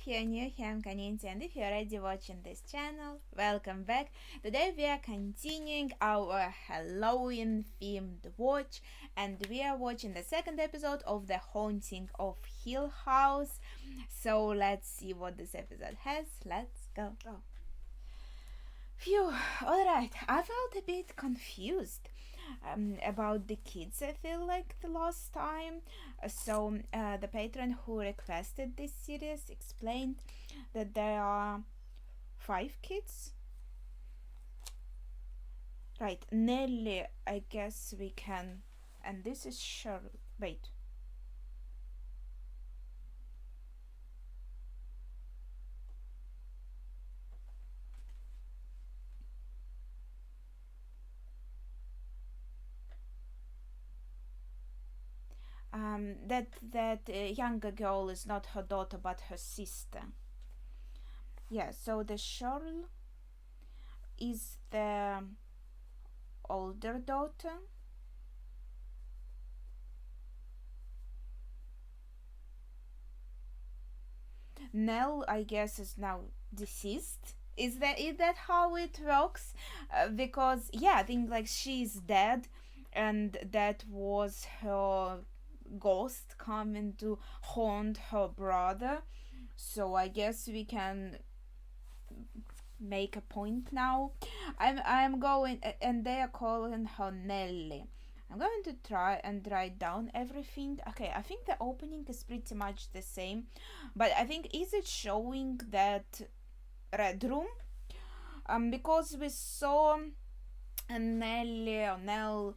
if you're new here, I'm Kaninti, and if you're already watching this channel, welcome back. Today we are continuing our Halloween themed watch, and we are watching the second episode of The Haunting of Hill House. So let's see what this episode has. Let's go. Phew, alright, I felt a bit confused about the kids, I feel like, the last time. The patron who requested this series explained that there are 5 kids. Right, Nelly, I guess we can. And this is Cheryl. Wait. That younger girl is not her daughter but her sister. Yeah, so the Cheryl is the older daughter. Nell, I guess, is now deceased. Is that how it works? Because yeah, I think like she's dead, and that was her ghost coming to haunt her brother. So I guess we can make a point now. I'm going, and they are calling her Nelly. I'm going to try and write down everything. Okay, I think the opening is pretty much the same, but I think is it showing that red room? Because we saw Nell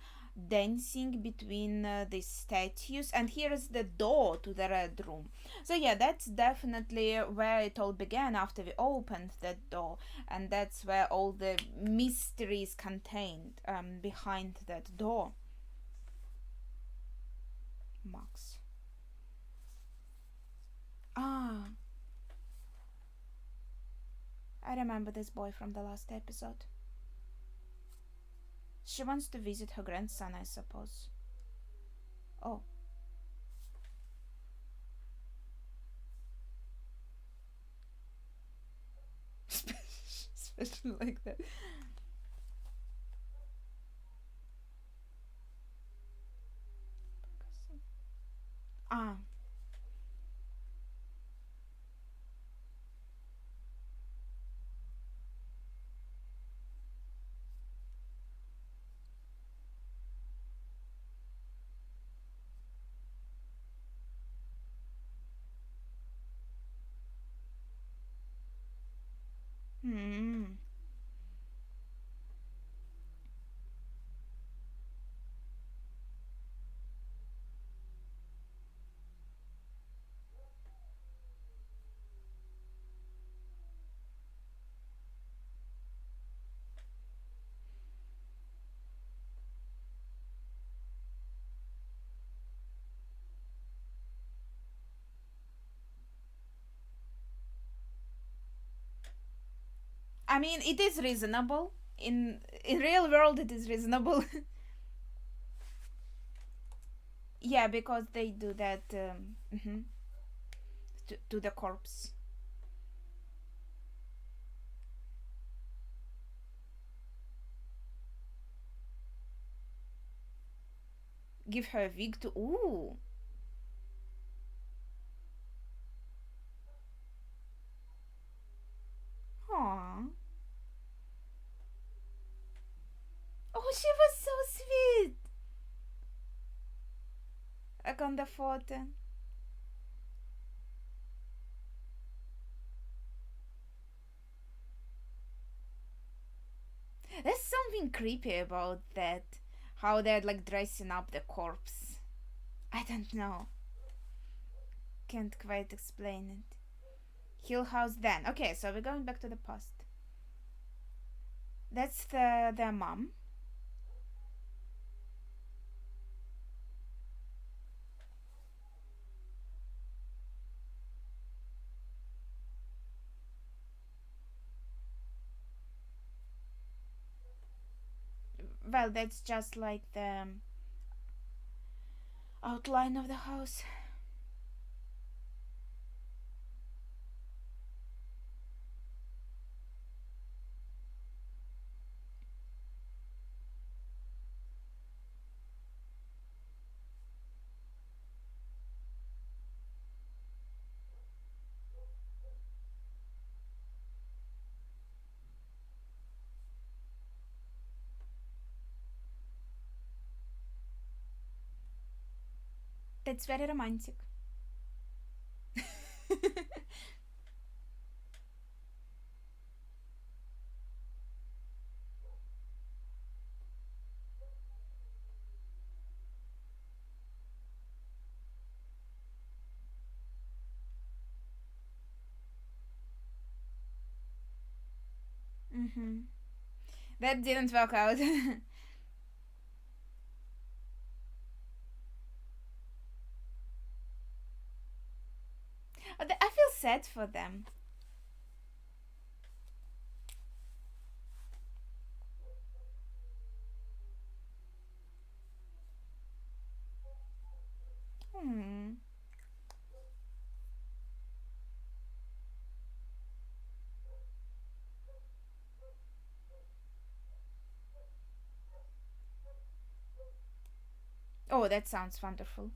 dancing between the statues, and here is the door to the red room. So yeah, that's definitely where it all began after we opened that door, and that's where all the mystery is contained behind that door. Max. Ah, I remember this boy from the last episode. She wants to visit her grandson, I suppose. Oh. Special like that. Ah. Hmm. I mean, it is reasonable. In real world, it is reasonable. Yeah, because they do that to the corpse. Give her a wig to. Ooh. Aww. Oh, she was so sweet. Like on the photo. There's something creepy about that. How they're like dressing up the corpse. I don't know. Can't quite explain it. Hill House then. Okay, so we're going back to the past. That's their mom. Well, that's just like the outline of the house. That's very romantic. Mm-hmm. That didn't work out. I feel sad for them. Hmm. Oh, that sounds wonderful.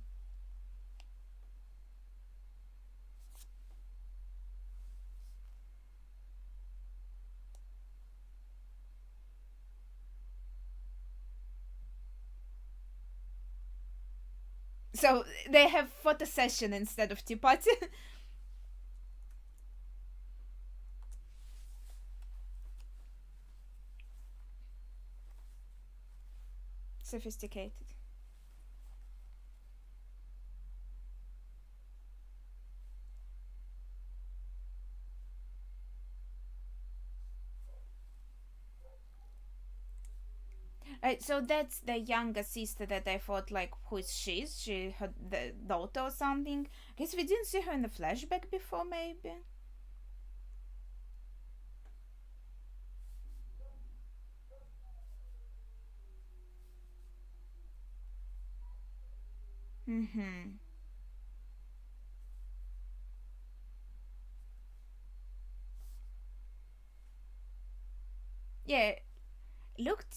So they have photo session instead of tea party. Sophisticated. Right, so that's the younger sister that I thought, like, who is she? Is she her the daughter or something? Guess we didn't see her in the flashback before, maybe. Mm-hmm. Yeah, looked.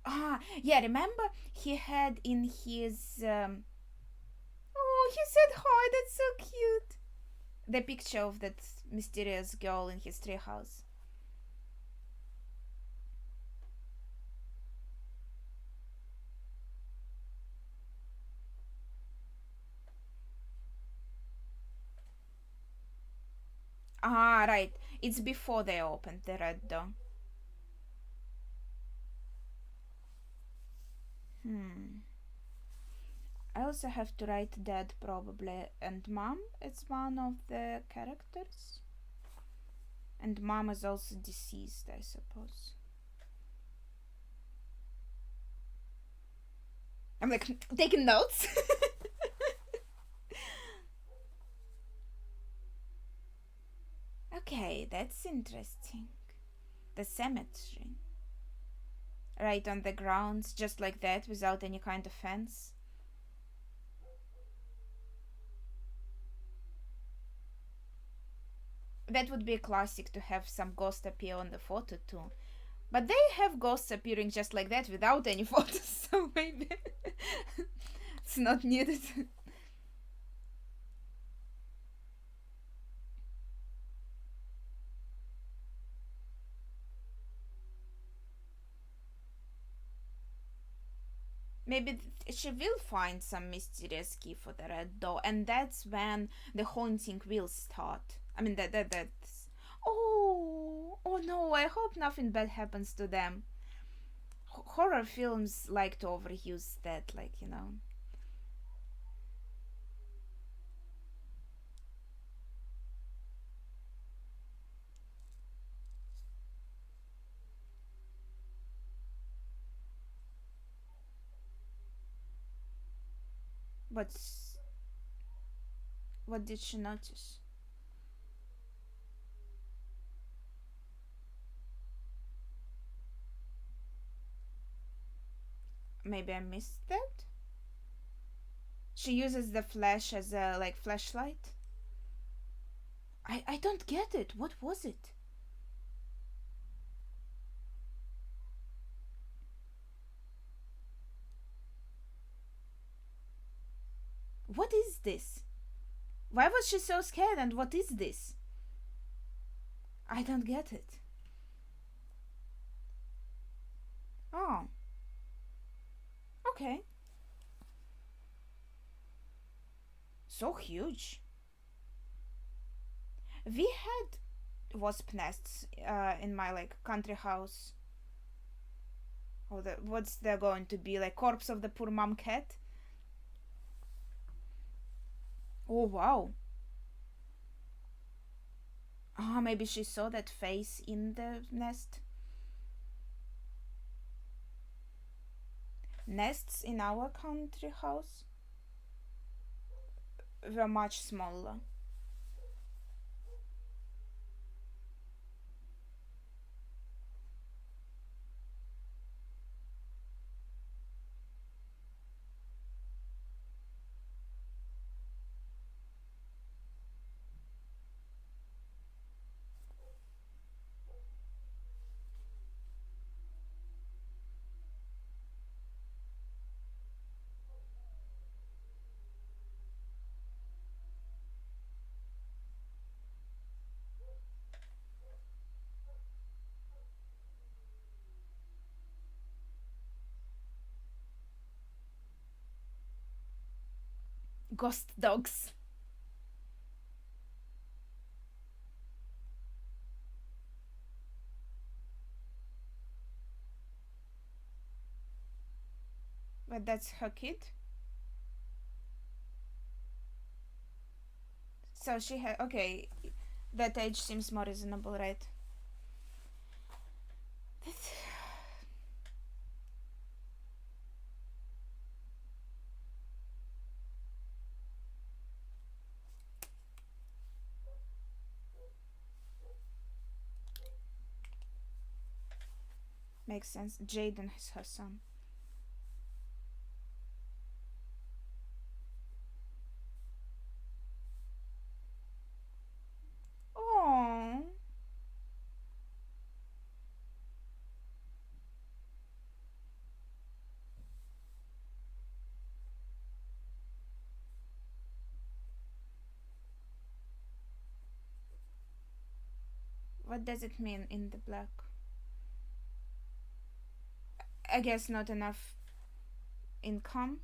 Ah, yeah. Remember, he had in his. Oh, he said hi. That's so cute. The picture of that mysterious girl in his treehouse. Ah, right. It's before they opened the red door. Hmm. I also have to write dad probably, and mom. It's one of the characters, and mom is also deceased, I suppose. I'm like taking notes. Okay, that's interesting. The cemetery, right on the grounds, just like that, without any kind of fence. That would be a classic to have some ghost appear on the photo too. But they have ghosts appearing just like that without any photos, so maybe it's not needed. Maybe she will find some mysterious key for the red door, and that's when the haunting will start. I mean, that's. Oh no! I hope nothing bad happens to them. Horror films like to overuse that, like, you know. But what did she notice? Maybe I missed that. She uses the flash as a like flashlight. I don't get it. What was it? What is this? Why was she so scared? And what is this? I don't get it. Oh, okay. So huge. We had wasp nests in my like country house. Oh, what's there going to be like corpse of the poor mom cat? Oh wow. Ah, maybe she saw that face in the nest. Nests in our country house were much smaller. Ghost dogs. But that's her kid. So she had okay. That age seems more reasonable, right? Makes sense. Jaden is her son. Oh. What does it mean in the black? I guess not enough income.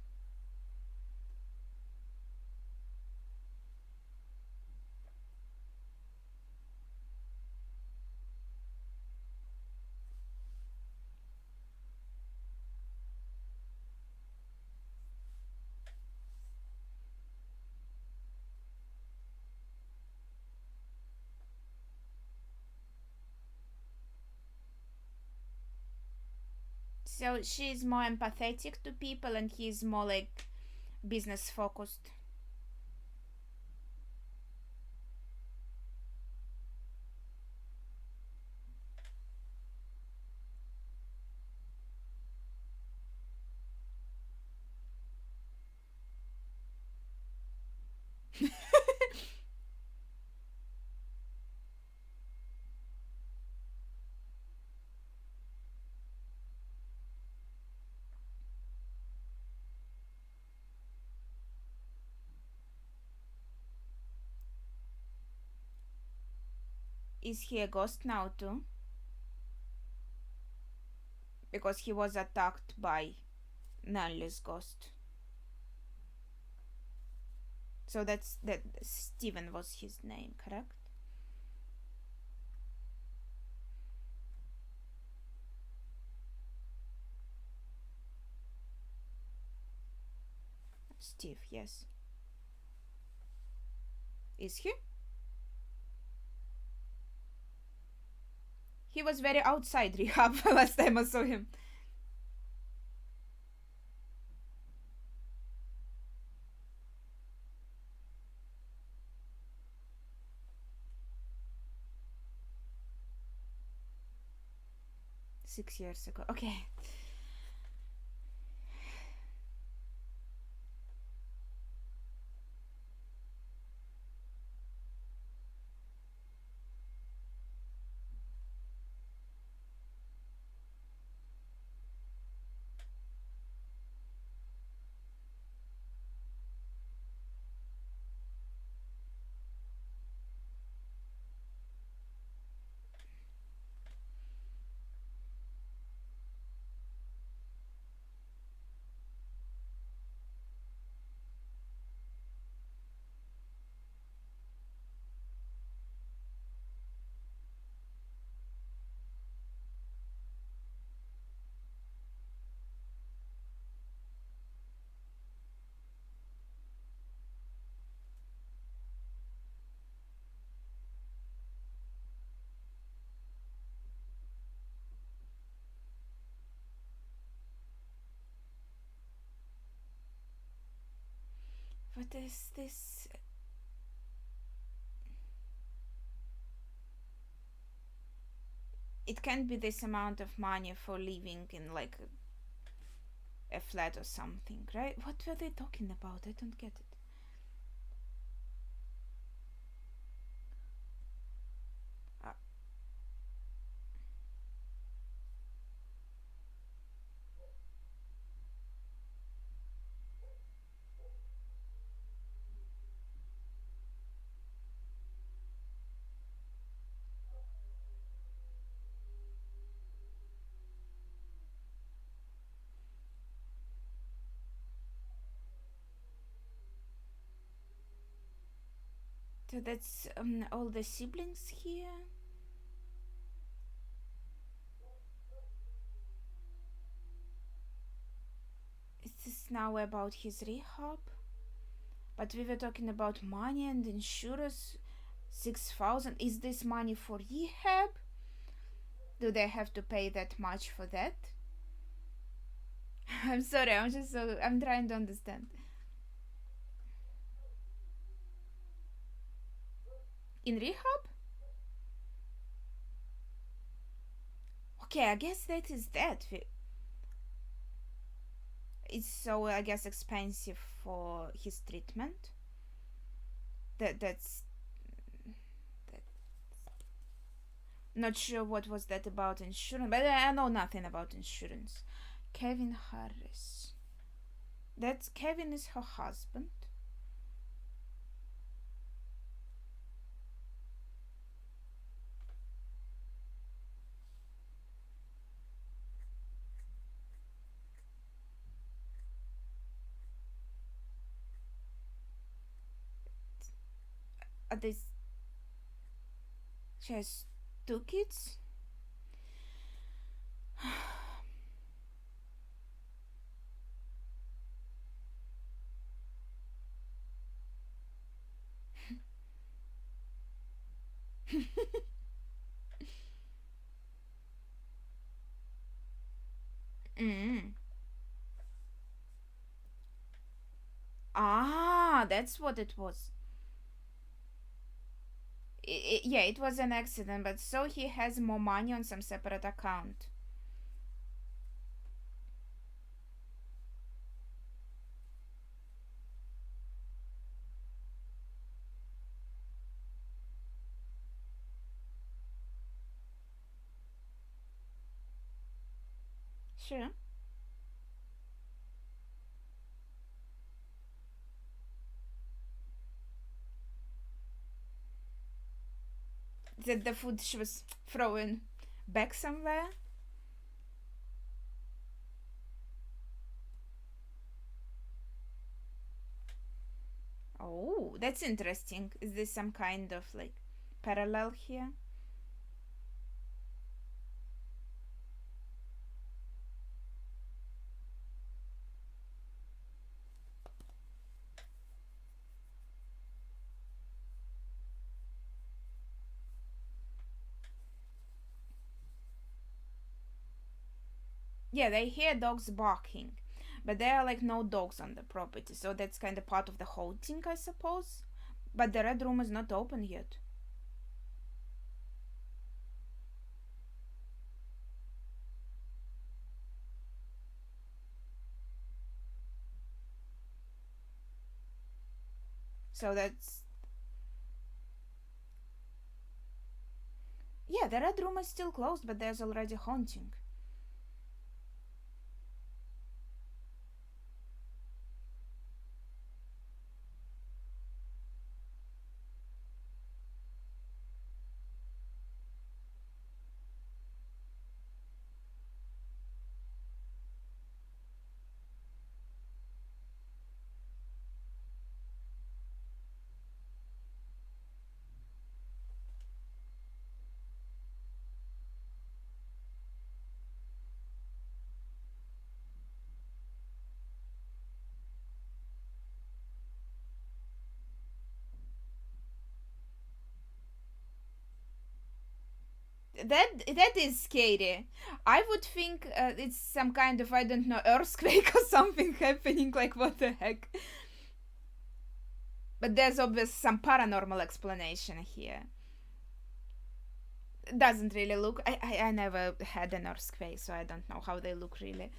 So she's more empathetic to people and he's more like business focused. Is he a ghost now too? Because he was attacked by Nellie's ghost. So that's that Steven was his name, correct? Steve, yes. Is he? He was very outside rehab last time I saw him. Six years ago. Okay. But is this? It can't be this amount of money for living in like a flat or something, right? What were they talking about? I don't get it. Uh, so that's all the siblings here. Is this now about his rehab? But we were talking about money and insurance. 6,000. Is this money for rehab? Do they have to pay that much for that? I'm sorry. I'm trying to understand. In rehab? Okay, I guess that is that. It's so I guess expensive for his treatment. That's that. Not sure what was that about insurance, but I know nothing about insurance. Kevin Harris. That's Kevin is her husband. Are they? She has two kids. Mm. Ah, that's what it was. Yeah, it was an accident, but so he has more money on some separate account. Sure. That the food she was throwing back somewhere. Oh, that's interesting. Is this some kind of like parallel here? Yeah, they hear dogs barking, but there are like no dogs on the property, so that's kind of part of the whole thing, I suppose. But the red room is not open yet. So that's. Yeah, the red room is still closed, but there's already haunting. That is scary. I would think it's some kind of I don't know earthquake or something happening. Like what the heck? But there's obviously some paranormal explanation here. It doesn't really look. I never had an earthquake, so I don't know how they look really.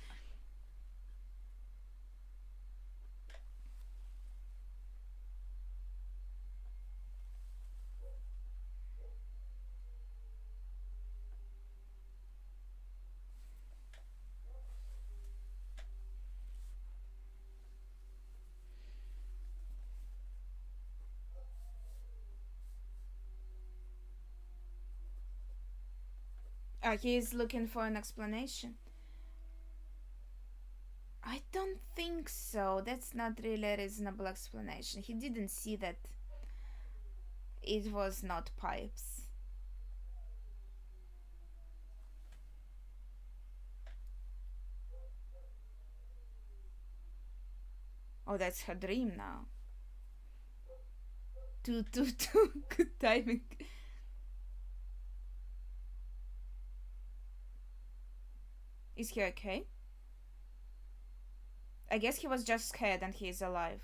He's looking for an explanation. I don't think so. That's not really a reasonable explanation. He didn't see that it was not pipes. Oh, that's her dream now. Too. Good timing. Is he okay? I guess he was just scared and he is alive.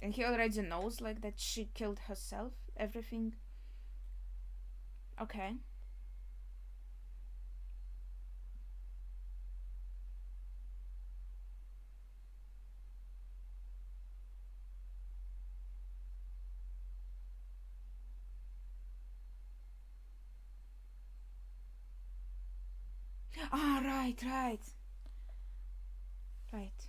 And he already knows, like, that she killed herself, everything. Okay. Ah, right. Right.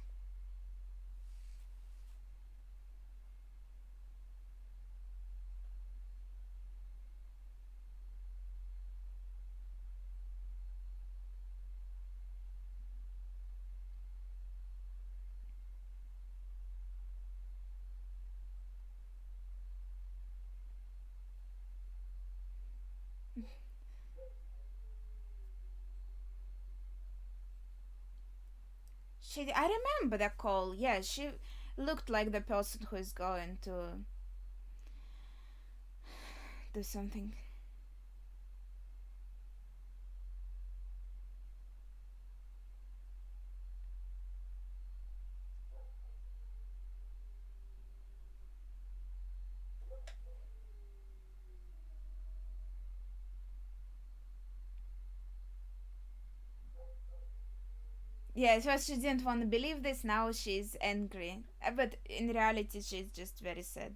I remember that call. Yeah, she looked like the person who is going to do something. Yeah, so she didn't want to believe this. Now she's angry. But in reality, she's just very sad.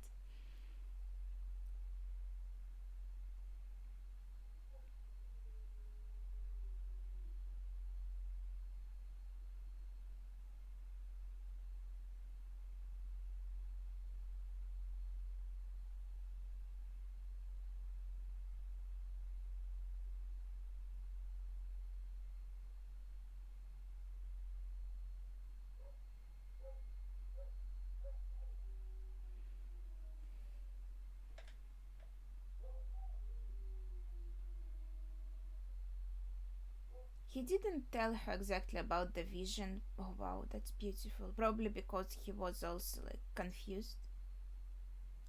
He didn't tell her exactly about the vision. Oh wow, that's beautiful. Probably because he was also like confused.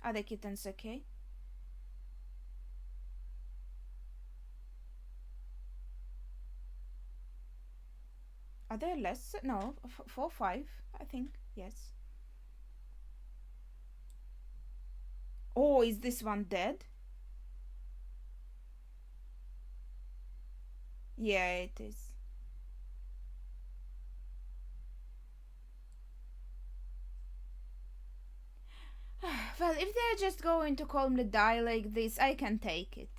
Are the kittens okay? Are there less? No, 4, 5, I think. Yes. Oh, is this one dead? Yeah, it is. Well, if they're just going to calmly die like this, I can take it.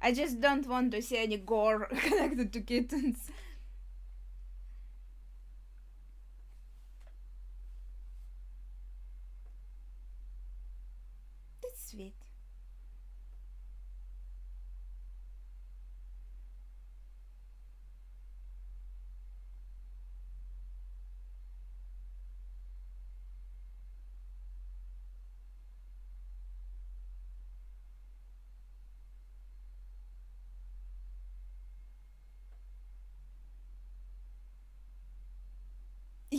I just don't want to see any gore connected to kittens. That's sweet.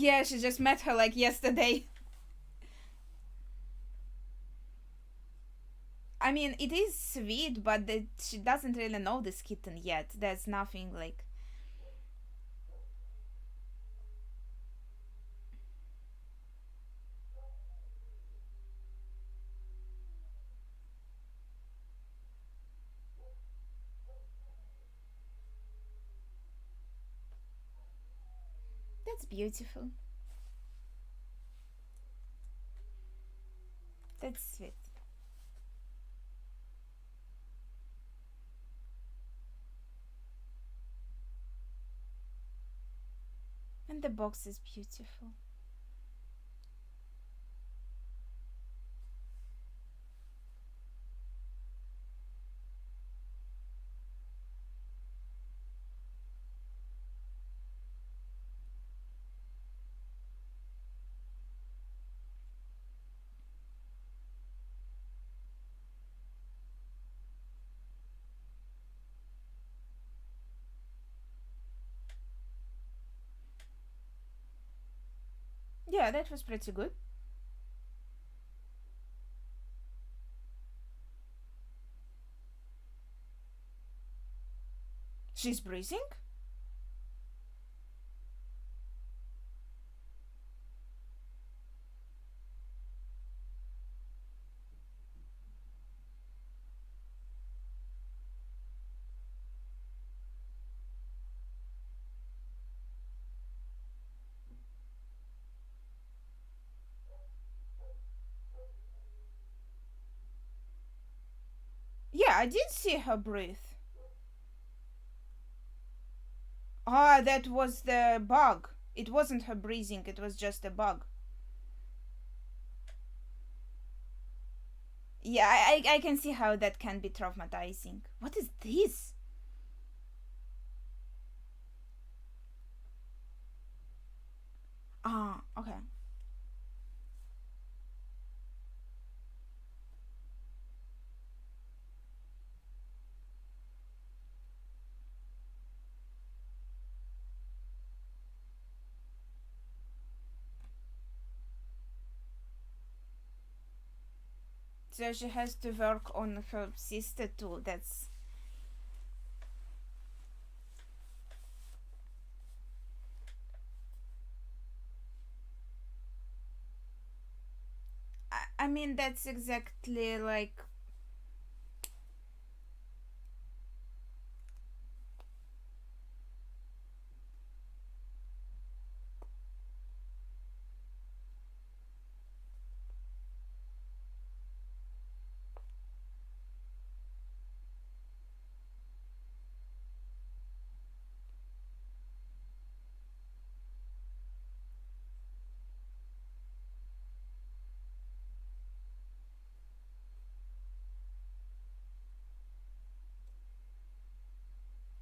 Yeah, she just met her like yesterday. I mean, it is sweet, but she doesn't really know this kitten yet. There's nothing like. That's beautiful. That's sweet. And the box is beautiful. Yeah, that was pretty good. She's breathing? Yeah, I did see her breathe. Ah, that was the bug. It wasn't her breathing, it was just a bug. Yeah, I can see how that can be traumatizing. What is this? Ah, okay. So she has to work on her sister too. That's. I mean, that's exactly like.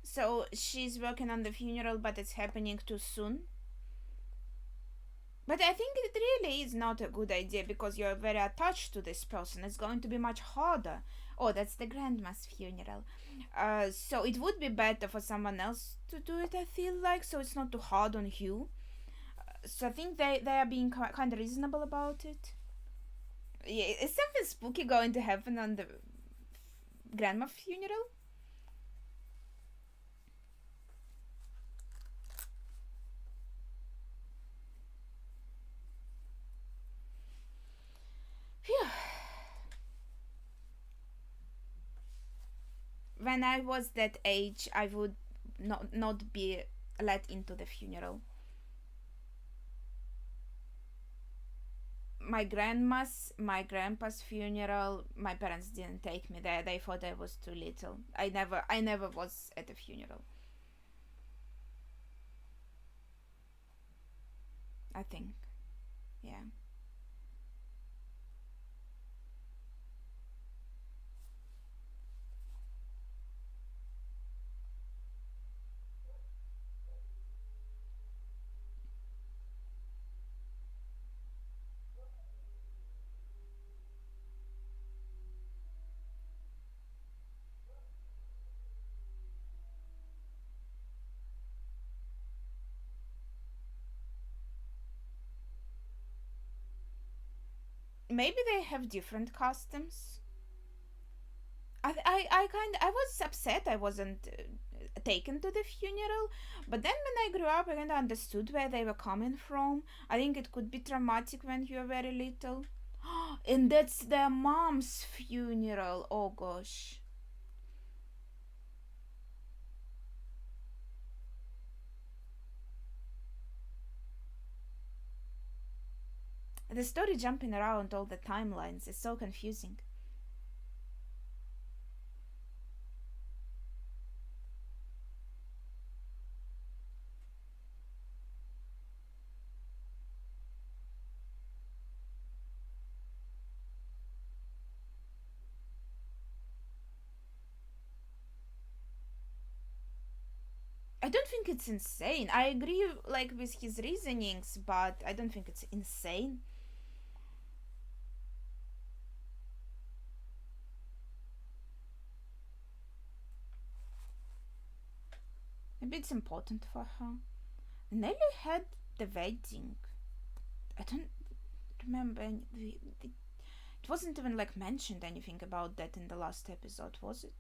So she's working on the funeral, but it's happening too soon. But I think it really is not a good idea because you're very attached to this person. It's going to be much harder. Oh, that's the grandma's funeral. So it would be better for someone else to do it, I feel like, so it's not too hard on you. So I think they are being kind of reasonable about it. Yeah, is something spooky going to happen on the grandma funeral? Phew. When I was that age, I would not be let into the funeral. My grandpa's funeral, my parents didn't take me there. They thought I was too little. I never was at a funeral. I think. Yeah. maybe they have different customs. I was upset I wasn't taken to the funeral, but then when I grew up, I kind of understood where they were coming from. I think it could be traumatic when you're very little. And that's their mom's funeral. Oh gosh. The story jumping around all the timelines is so confusing. I don't think it's insane. I agree like with his reasonings, but I don't think it's insane. Maybe it's important for her. Nelly had the wedding. I don't remember. It wasn't even like mentioned anything about that in the last episode, was it?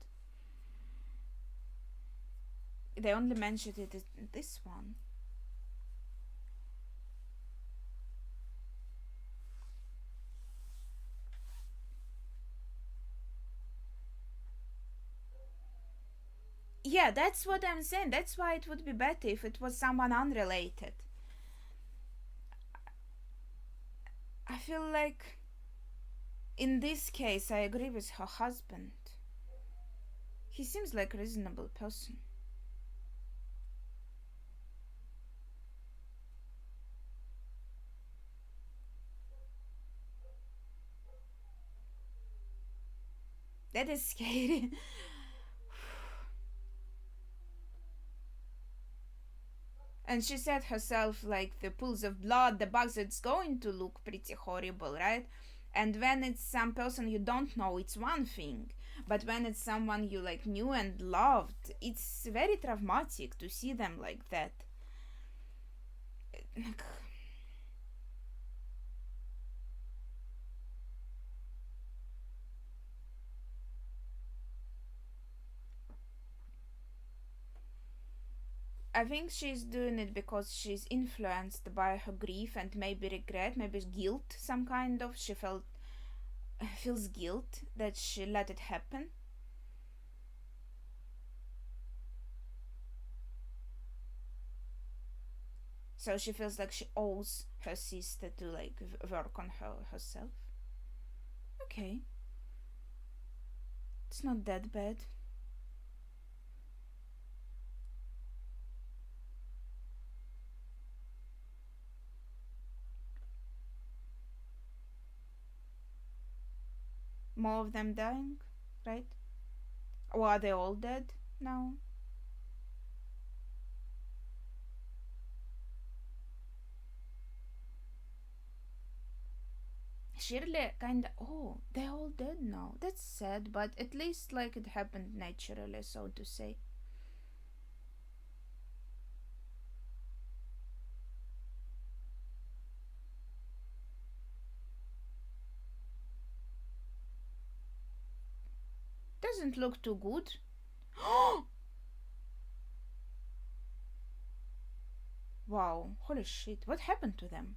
They only mentioned it in this one. Yeah, that's what I'm saying. That's why it would be better if it was someone unrelated. I feel like in this case, I agree with her husband. He seems like a reasonable person. That is scary. And she said herself, like the pools of blood, the bugs, it's going to look pretty horrible, right? And when it's some person you don't know, it's one thing. But when it's someone you like knew and loved, it's very traumatic to see them like that. I think she's doing it because she's influenced by her grief and maybe regret, maybe guilt, some kind of. She feels guilt that she let it happen. So she feels like she owes her sister to like work on herself. Okay, it's not that bad. More of them dying, right? Or are they all dead now? Shirley kinda. Oh, they're all dead now. That's sad, but at least like it happened naturally, so to say. Doesn't look too good. Wow, holy shit, what happened to them?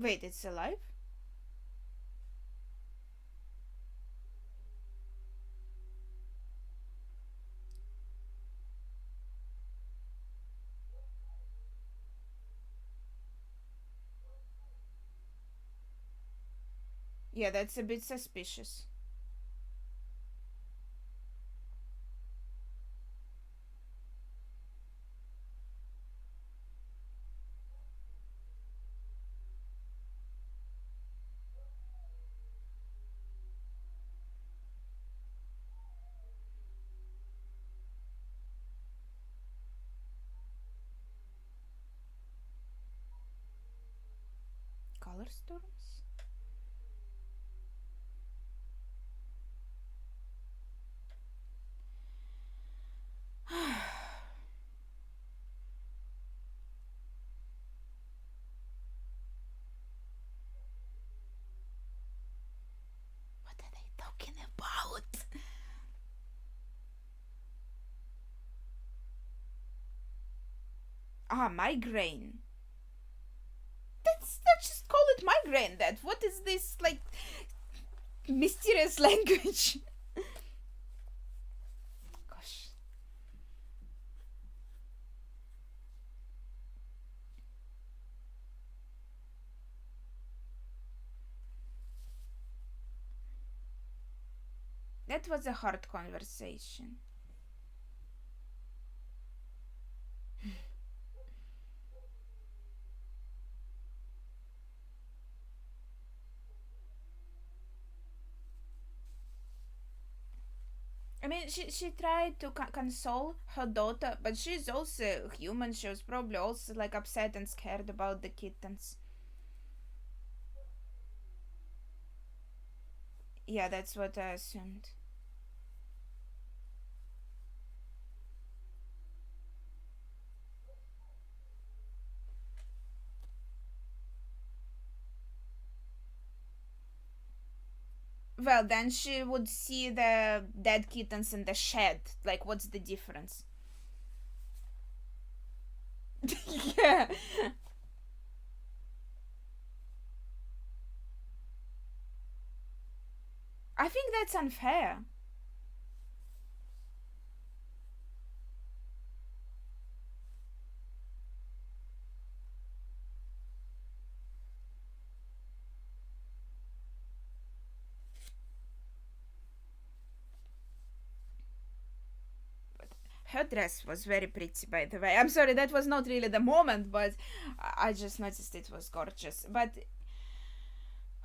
Wait, it's alive? Yeah, that's a bit suspicious. Color storms? What are they talking about? Ah, migraine. Let's just call it migraine. That what is this like mysterious language? Gosh. That was a hard conversation. I mean, she tried to console her daughter, but she's also human. She was probably also like upset and scared about the kittens. Yeah, that's what I assumed. Well, then she would see the dead kittens in the shed. Like, what's the difference? Yeah. I think that's unfair. Her dress was very pretty, by the way. I'm sorry, that was not really the moment, but I just noticed it was gorgeous. But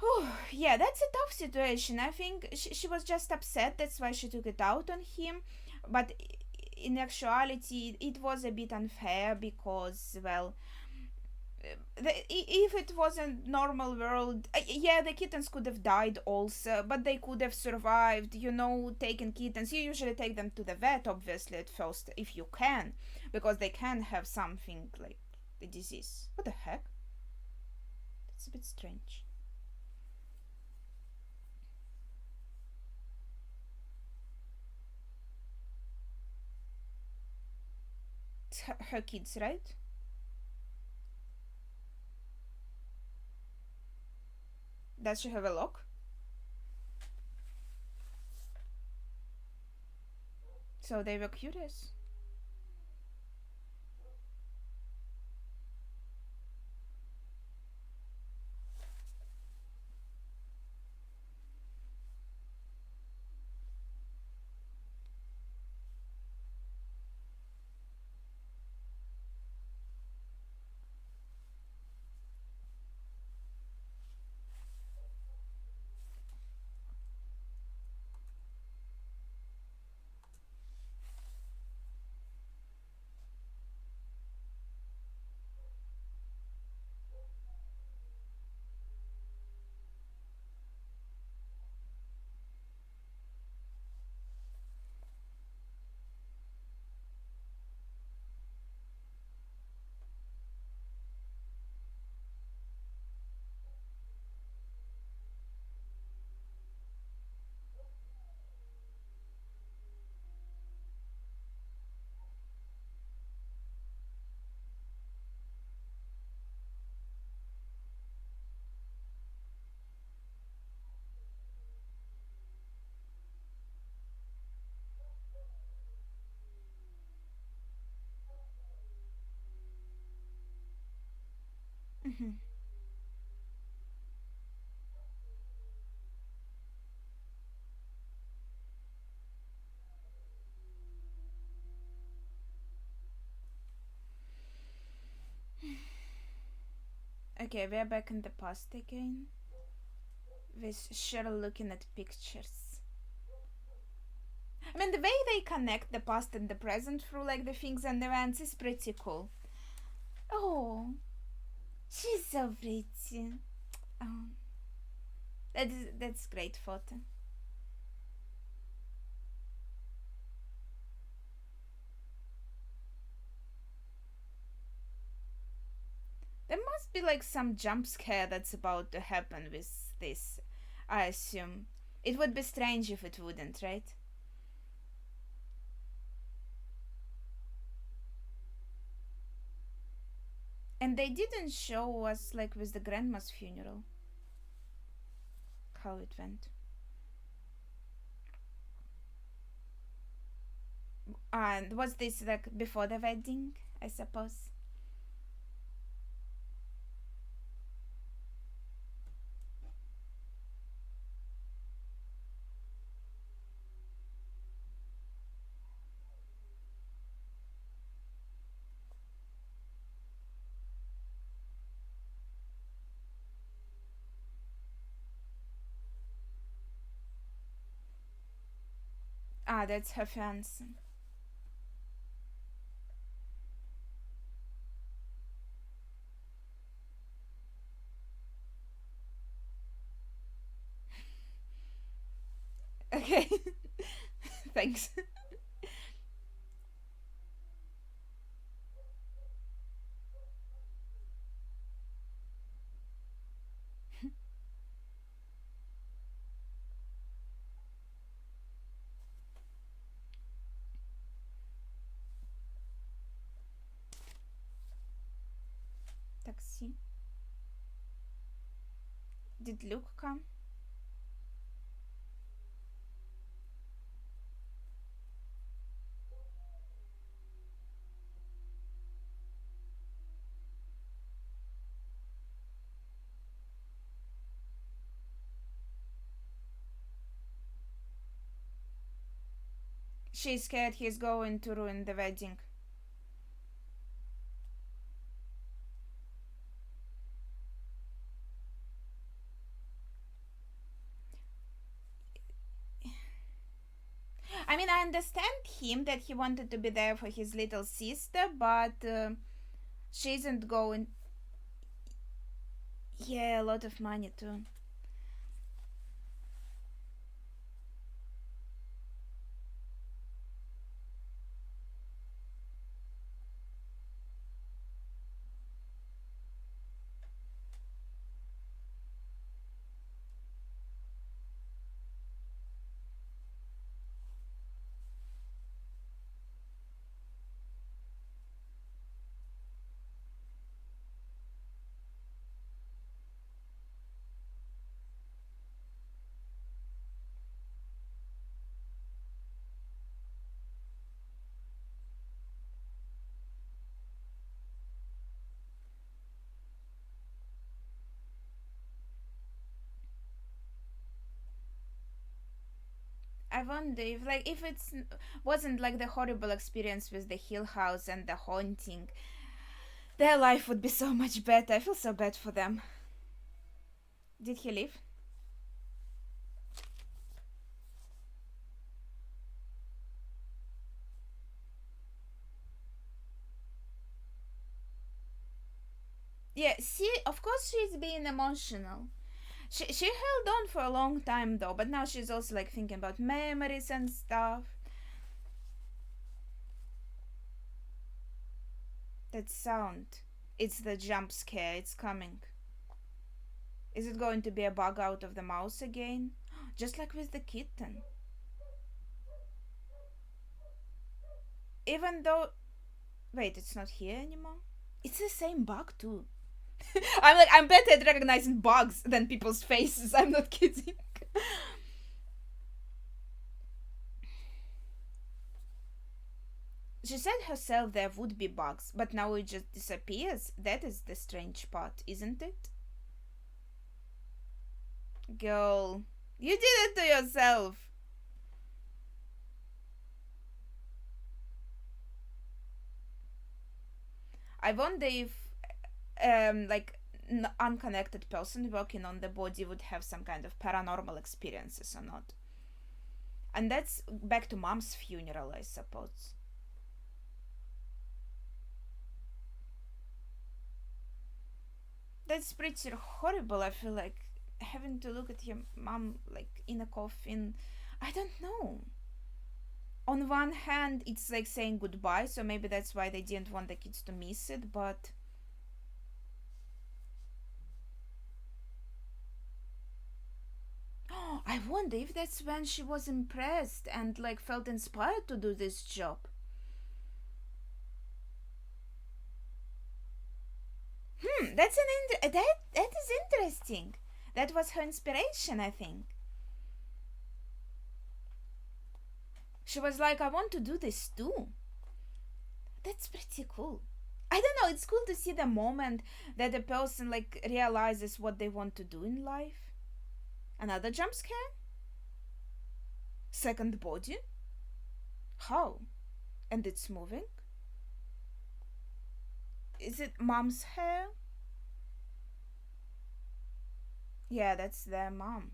whew, yeah, that's a tough situation. I think she was just upset. That's why she took it out on him. But in actuality, it was a bit unfair because, well, if it was a normal world, yeah, the kittens could have died also, but they could have survived. Taking kittens, you usually take them to the vet, obviously, at first, if you can, because they can have something like the disease. What the heck? That's a bit strange. It's her kids, right? Does she have a lock? So they were curious. Mhm. Okay, we're back in the past again with Cheryl looking at pictures. I mean, the way they connect the past and the present through like the things and events is pretty cool. Oh, she's so pretty. Oh, that's great photo. There must be like some jump scare that's about to happen with this. I assume it would be strange if it wouldn't, right? And they didn't show us like with the grandma's funeral how it went. And was this like before the wedding? I suppose. Ah, that's her fiance. Okay, thanks. Taxi. Did Luke come? She's scared he's going to ruin the wedding. I mean, I understand him that he wanted to be there for his little sister, but she isn't going. Yeah, a lot of money too. I wonder if it's wasn't like the horrible experience with the Hill House and the haunting, their life would be so much better. I feel so bad for them. Did he leave? Yeah, see, of course she's being emotional. She held on for a long time though, but now she's also like thinking about memories and stuff. That sound. It's the jump scare, it's coming. Is it going to be a bug out of the mouse again? Just like with the kitten. Even though. Wait, it's not here anymore? It's the same bug too. I'm better at recognizing bugs than people's faces. I'm not kidding. She said herself there would be bugs, but now it just disappears. That is the strange part, isn't it? Girl, you did it to yourself. I wonder if, like, unconnected person working on the body would have some kind of paranormal experiences or not. And that's back to mom's funeral, I suppose. That's pretty horrible. I feel like having to look at your mom like in a coffin. I don't know. On one hand, it's like saying goodbye, so maybe that's why they didn't want the kids to miss it, but I wonder if that's when she was impressed and like felt inspired to do this job. That's that is interesting. That was her inspiration, I think. She was like, I want to do this too. That's pretty cool. I don't know, it's cool to see the moment that a person like realizes what they want to do in life. Another jump scare? Second body? How? And it's moving? Is it mom's hair? Yeah, that's their mom.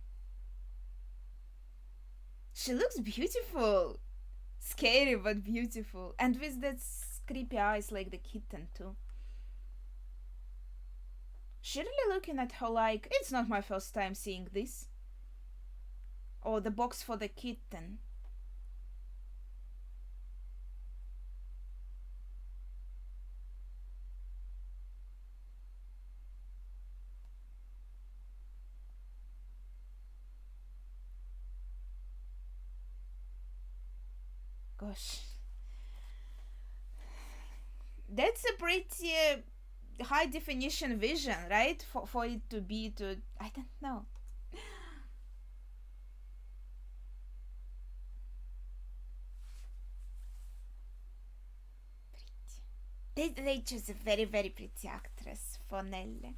She looks beautiful. Scary but beautiful. And with that creepy eyes like the kitten too. She really looking at her like, it's not my first time seeing this. Or the box for the kitten. Gosh. That's a pretty high definition vision, right? For it to be to, I don't know. They chose a very, very pretty actress for Nelle.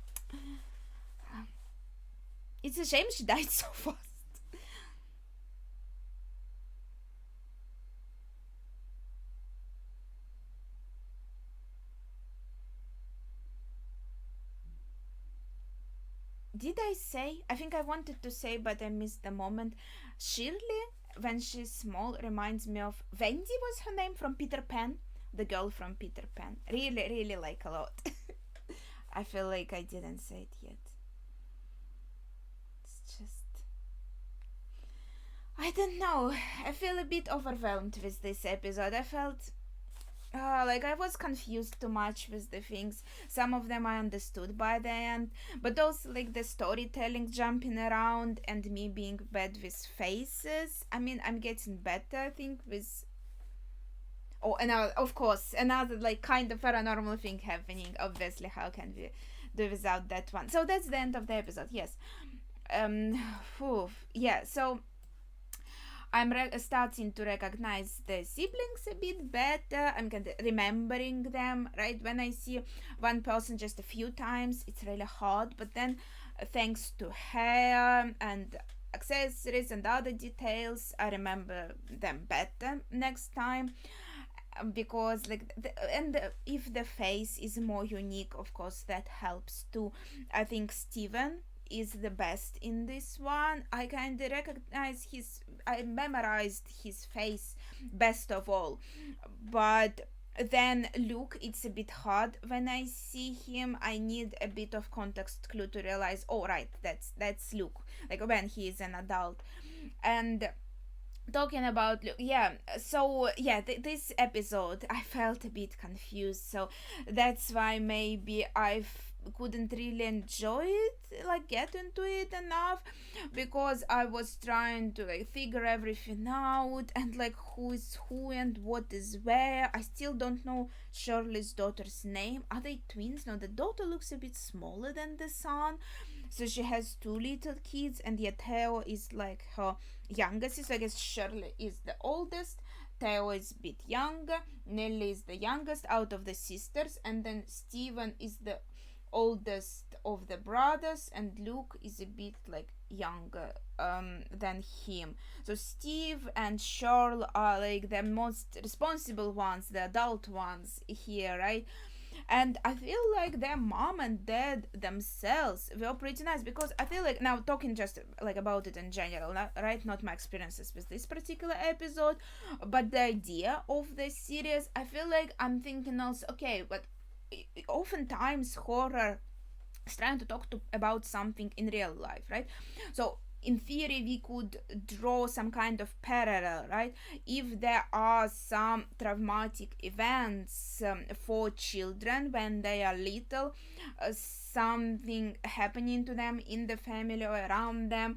It's a shame she died so fast. Did I say? I think I wanted to say, but I missed the moment. Shirley, when she's small, reminds me of Wendy was her name from Peter Pan, the girl from Peter Pan. Really, really like a lot. I feel like I didn't say it yet. It's just. I don't know. I feel a bit overwhelmed with this episode. I felt like I was confused too much with the things. Some of them I understood by the end, but also like the storytelling jumping around and me being bad with faces. I mean, I'm getting better, I think, with. Oh, another, of course, another like kind of paranormal thing happening. Obviously, how can we do without that one? So that's the end of the episode. Yes. Phew, yeah. So starting to recognize the siblings a bit better. I'm kind of remembering them, right? When I see one person just a few times, it's really hard. But then, thanks to hair and accessories and other details, I remember them better next time. Because if the face is more unique, of course that helps too. I think Steven is the best in this one. I kind of recognize I memorized his face best of all. But then Luke, it's a bit hard when I see him. I need a bit of context clue to realize, oh right, that's Luke, like when he is an adult. And talking about yeah, so yeah, this episode I felt a bit confused, so that's why maybe couldn't really enjoy it, like get into it enough, because I was trying to like figure everything out and like who is who and what is where. I still don't know Shirley's daughter's name. Are they twins? No, the daughter looks a bit smaller than the son, so she has two little kids, and yet Theo is like her youngest sister. I guess Shirley is the oldest. Theo is a bit younger, Nelly is the youngest out of the sisters, and then Steven is the oldest of the brothers, and Luke is a bit like younger than him. So Steve and Charles are like the most responsible ones, the adult ones here, right? And I feel like their mom and dad themselves were pretty nice, because I feel like, now talking just like about it in general, right, not my experiences with this particular episode, but the idea of the series, I feel like I'm thinking also, okay, but oftentimes horror is trying to talk about something in real life, right? So in theory we could draw some kind of parallel, right? If there are some traumatic events for children when they are little, something happening to them in the family or around them,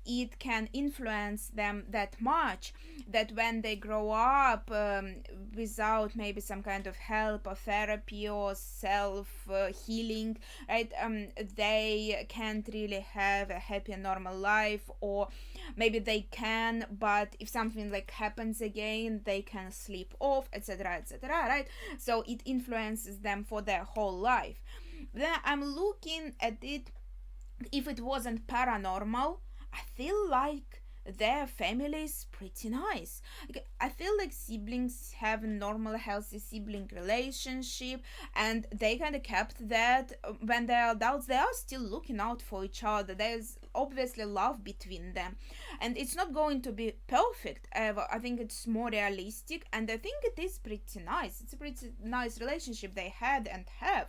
it can influence them that much that when they grow up without maybe some kind of help or therapy or self healing, right, they can't really have a happy and normal life, or maybe they can, but if something like happens again they can sleep off, etc., etc., right? So it influences them for their whole life. Then I'm looking at it, if it wasn't paranormal, I feel like their family is pretty nice. Like, I feel like siblings have a normal, healthy sibling relationship, and they kind of kept that when they're adults. They are still looking out for each other. There's obviously love between them, and it's not going to be perfect ever. I think it's more realistic, and I think it is pretty nice. It's a pretty nice relationship they had and have,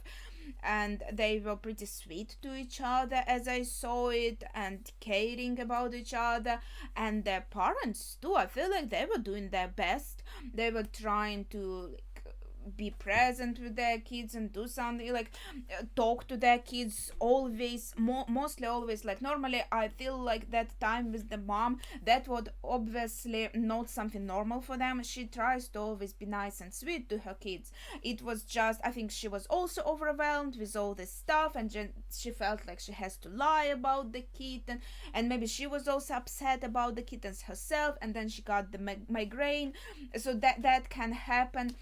and they were pretty sweet to each other as I saw it, and caring about each other, and their parents too. I feel like they were doing their best. They were trying to be present with their kids and do something like talk to their kids always, mostly always. Like normally I feel like that time with the mom, that was obviously not something normal for them. She tries to always be nice and sweet to her kids. It was just, I think she was also overwhelmed with all this stuff, and she felt like she has to lie about the kitten, and maybe she was also upset about the kittens herself, and then she got the migraine. So that can happen.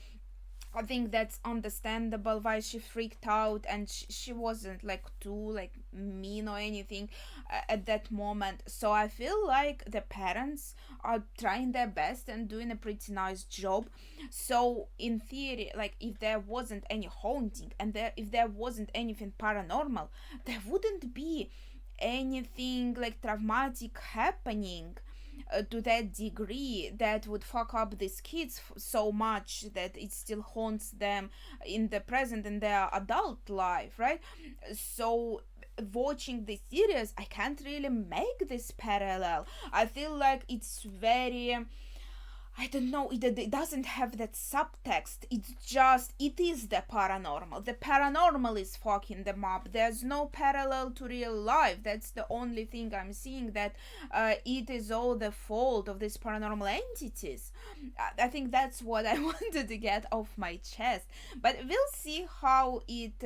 I think that's understandable why she freaked out, and she wasn't like too like mean or anything at that moment. So I feel like the parents are trying their best and doing a pretty nice job. So in theory, like if there wasn't any haunting, and if there wasn't anything paranormal, there wouldn't be anything like traumatic happening to that degree that would fuck up these kids so much that it still haunts them in the present, in their adult life, right? So watching this series, I can't really make this parallel. I feel like it's very, I don't know, it doesn't have that subtext. It's just, it is the paranormal. The paranormal is fucking them up. There's no parallel to real life. That's the only thing I'm seeing, that it is all the fault of these paranormal entities. I think that's what I wanted to get off my chest. But we'll see how it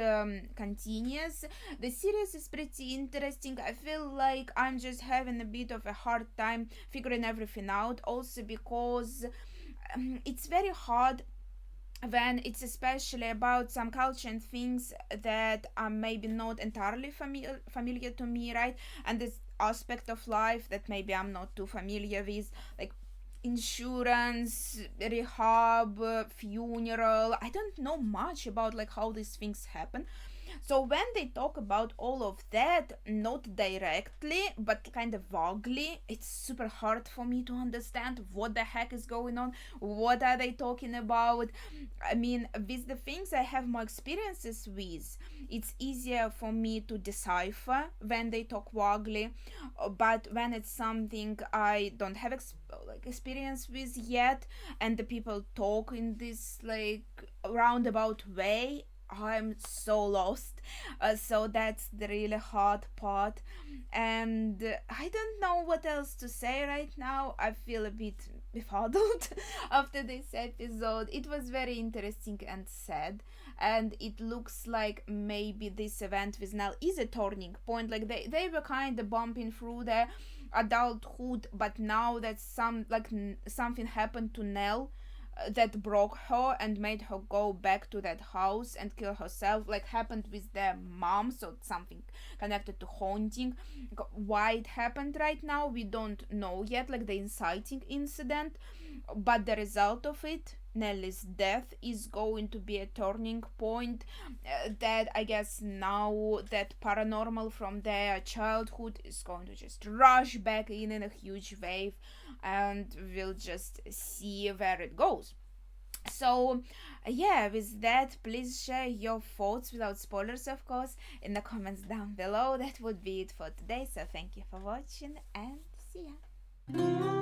continues. The series is pretty interesting. I feel like I'm just having a bit of a hard time figuring everything out, also because it's very hard when it's especially about some culture and things that are maybe not entirely familiar to me, right? And this aspect of life that maybe I'm not too familiar with, like insurance, rehab, funeral. I don't know much about like how these things happen. So when they talk about all of that, not directly, but kind of vaguely, it's super hard for me to understand what the heck is going on. What are they talking about? I mean, with the things I have more experiences with, it's easier for me to decipher when they talk vaguely. But when it's something I don't have experience with yet, and the people talk in this like roundabout way, I'm so lost. So that's the really hard part. And I don't know what else to say right now. I feel a bit befuddled after this episode. It was very interesting and sad. And it looks like maybe this event with Nell is a turning point. Like they were kind of bumping through their adulthood, but now that something happened to Nell, that broke her and made her go back to that house and kill herself, like happened with their mom. So it's something connected to haunting. Why it happened right now, we don't know yet, like the inciting incident, but the result of it, Nellie's death, is going to be a turning point. That I guess now that paranormal from their childhood is going to just rush back in a huge wave, and we'll just see where it goes. So, yeah, with that, please share your thoughts without spoilers, of course, in the comments down below. That would be it for today. So, thank you for watching and see ya.